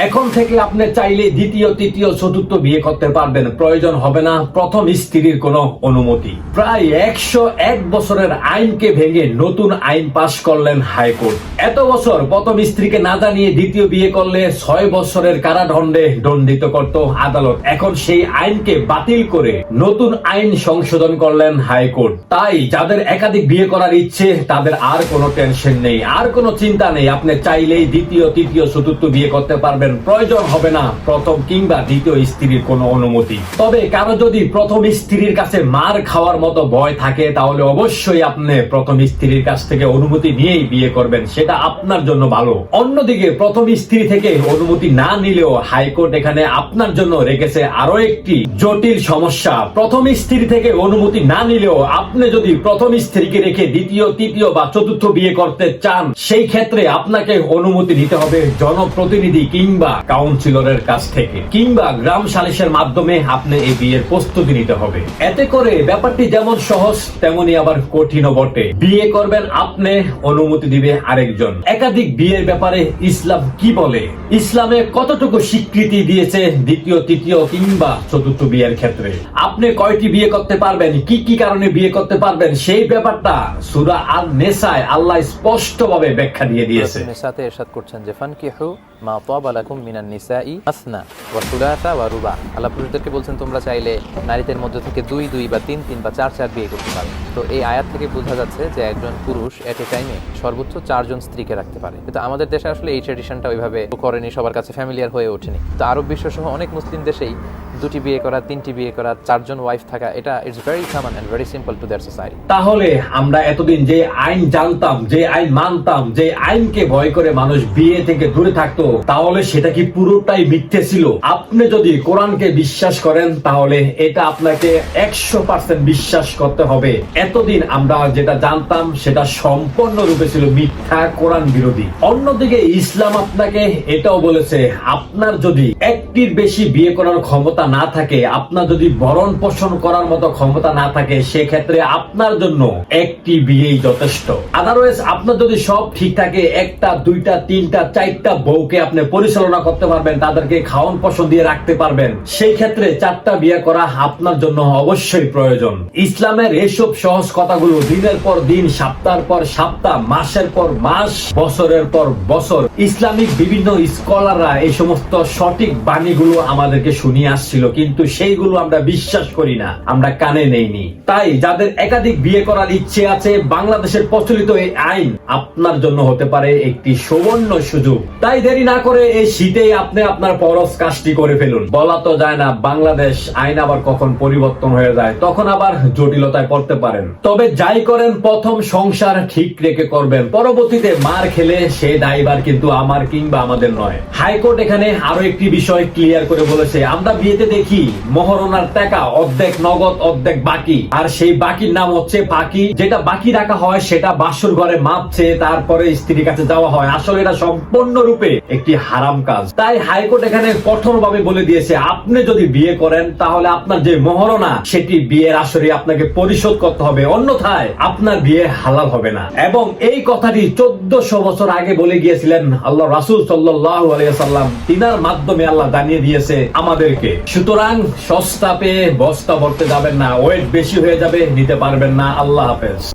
এখন থেকে আপনি চাইলে দ্বিতীয়, তৃতীয়, চতুর্থ বিয়ে করতে পারবেন, প্রয়োজন হবে না প্রথম স্ত্রীর কোনো অনুমতি। প্রায় 101 বছরের আইনকে ভেঙে নতুন আইন পাশ করলেন হাইকোর্ট। এত বছর প্রথম স্ত্রীকে না জানিয়ে দ্বিতীয় বিয়ে করলে 6 বছরের কারাদণ্ডে দণ্ডিত করত আদালত। এখন সেই আইনকে বাতিল করে নতুন আইন সংশোধন করলেন হাইকোর্ট। তাই যাদের একাধিক বিয়ে করার ইচ্ছে তাদের আর কোনো টেনশন নেই, আর কোনো চিন্তা নেই। আপনি চাইলেই দ্বিতীয়, তৃতীয়, চতুর্থ বিয়ে করতে পারবেন, প্রয়োজন হবে না প্রথম কিংবা দ্বিতীয় স্ত্রীর কোনো অনুমতি। তবে কারো যদি প্রথম স্ত্রীর কাছে মার খাওয়ার মতো ভয় থাকে তাহলে অবশ্যই আপনি প্রথম স্ত্রীর কাছ থেকে অনুমতি নিয়েই বিয়ে করবেন, সেটা আপনার জন্য ভালো। অন্যদিকে প্রথম স্ত্রী থেকে অনুমতি না নিলেও হাইকোর্ট এখানে আপনার জন্য রেখেছে আরো একটি জটিল সমস্যা। প্রথম স্ত্রী থেকে অনুমতি না নিলেও আপনি যদি প্রথম স্ত্রীকে রেখে দ্বিতীয়, তৃতীয় বা চতুর্থ বিয়ে করতে চান, সেই ক্ষেত্রে আপনাকে অনুমতি নিতে হবে জনপ্রতিনিধি কিংবা কাউন্সিলরের কাছ থেকে, কিংবা গ্রাম সালিশের মাধ্যমে আপনি এই বিয়ের প্রস্তুতি নিতে হবে। এতে করে ব্যাপারটি যেমন সহজ তেমনি আবার কঠিনও বটে। বিয়ে করবেন আপনি, অনুমতি দিবে আরেকজন। একাধিক বিয়ের ব্যাপারে ইসলাম কি বলে, ইসলামে কতটুকু স্বীকৃতি দিয়েছে দ্বিতীয়, তৃতীয় কিংবা চতুর্থ বিয়ের ক্ষেত্রে, আপনি কয়টি বিয়ে করতে পারবেন, কি কি কারণে বিয়ে করতে পারবেন, সেই ব্যাপারটা সূরা আন-নিসায় আল্লাহ স্পষ্টভাবে ব্যাখ্যা দিয়ে দিয়েছে। নিসাতে ইরশাদ করছেন যে ফানকিহু মা তাবা লাকুম মিনান নিসাই মাসনা ওয়া সুলাসা ওয়া রুবা। আল্লাহ পুরুষদেরকে বলছেন তোমরা চাইলে নারীদের মধ্যে থেকে 2 2 বা 3 3 বা 4 4 বিয়ে করতে পারো। তো এই আয়াত থেকে বোঝা যাচ্ছে যে একজন পুরুষ এট এ টাইমে সর্বোচ্চ 4 জন স্ত্রীকে রাখতে পারে। কিন্তু আমাদের দেশে আসলে এই ট্র্যাডিশনটা ওইভাবে করেনি, সবার কাছে ফ্যামিলিয়ার হয়ে ওঠেনি। তো আরব বিশ্ব সহ অনেক মুসলিম দেশেই 2টি বিয়ে করা, 3টি বিয়ে করা, 4 জন ওয়াইফ থাকা, এটা it's very common and very simple to there society. তাহলে আমরা এতদিন যে আইন জানতাম, যে আইন মানতাম, যে আইনকে ভয় করে মানুষ বিয়ে থেকে দূরে থাকতো, তাহলে সেটা কি পুরোটাই মিথ্যে ছিল? আপনি যদি কোরআনকে বিশ্বাস করেন তাহলে এটা আপনাকে 100% বিশ্বাস করতে হবে। এতদিন আমরা যেটা জানতাম সেটা সম্পূর্ণরূপে ছিল মিথ্যা, কোরআন বিরোধী। অন্যদিকে ইসলাম আপনাকে এটাও বলেছে, আপনার যদি একটির বেশি বিয়ে করার ক্ষমতা না থাকে, আপনার যদি ভরণ পোষণ করার মতো ক্ষমতা না থাকে, সেক্ষেত্রে আপনার জন্য একটি বিয়েই যথেষ্ট। আদারওয়াইজ আপনার যদি সব ঠিক থাকে, 1টা 2টা 3টা 4টা বউকে আপনি পরিচালনা করতে পারবেন, তাদেরকে খাওয়ান পোষণ দিয়ে রাখতে পারবেন, সেই ক্ষেত্রে 4টা বিয়ে করা আপনার জন্য অবশ্যই প্রয়োজন। ইসলামের এসব সহজ কথাগুলো দিনের পর দিন, সপ্তাহের পর সপ্তাহ, মাসের পর মাস, বছরের পর বছর ইসলামিক বিভিন্ন স্কলাররা এই সমস্ত সঠিক বাণীগুলো আমাদেরকে শুনিয়ে আসছিল, কিন্তু সেইগুলো আমরা বিশ্বাস করি না, আমরা কানে নেইনি। তাই যাদের একাধিক বিয়ে করার ইচ্ছে আছে, বাংলাদেশের প্রচলিত এই আইন আপনার জন্য হতে পারে একটি সুবর্ণ সুযোগ। তাই দেরি না করে এই শীতেই আপনি আপনার ফরজ কাজটি করে ফেলুন। বলা তো যায় না বাংলাদেশ আইন আবার কখন পরিবর্তন হয়ে যায়, তখন আবার জটিলতায় পড়তে পারেন। তবে যাই করেন প্রথম সংসার ঠিক রেখে করবেন, পরবর্তীতে মার খেলে সে দায়ভার কিন্তু আমার কিংবা আমাদের নয়। হাইকোর্ট এখানে আরো একটি বিষয় ক্লিয়ার করে বলেছে, আমরা বিয়েতে দেখি মহরণার টাকা অর্ধেক নগদ অর্ধেক বাকি, আর সেই বাকির নাম হচ্ছে ফাঁকি। যেটা বাকি রাখা হয় সেটা বাসর ঘরে মাপছে, তারপরে স্ত্রীর কাছে যাওয়া হয়। আসলে এটা সম্পূর্ণরূপে একটি হারাম কাজ। তাই হাইকোর্ট এখানে কঠোরভাবে বলে দিয়েছে, আপনি যদি বিয়ে করেন তাহলে আপনার যে মহরণা সেটি বিয়ের আসরে আপনাকে পরিশোধ করতে হবে, অন্যথায় আপনার বিয়ে হালাল হবে না। এবং এই কথাটি 1400 বছর আগে বলে গিয়েছিলেন আল্লাহ রাসূল সাল্লাল্লাহু আলাইহি ওয়াসাল্লাম। তিনার মাধ্যমে আল্লাহ জানিয়ে দিয়েছে আমাদেরকে। সুতরাং সস্তা পেয়ে বস্তা ভরতে যাবেন না, ওয়েট বেশি হয়ে যাবে, নিতে পারবেন না। আল্লাহ হাফেজ।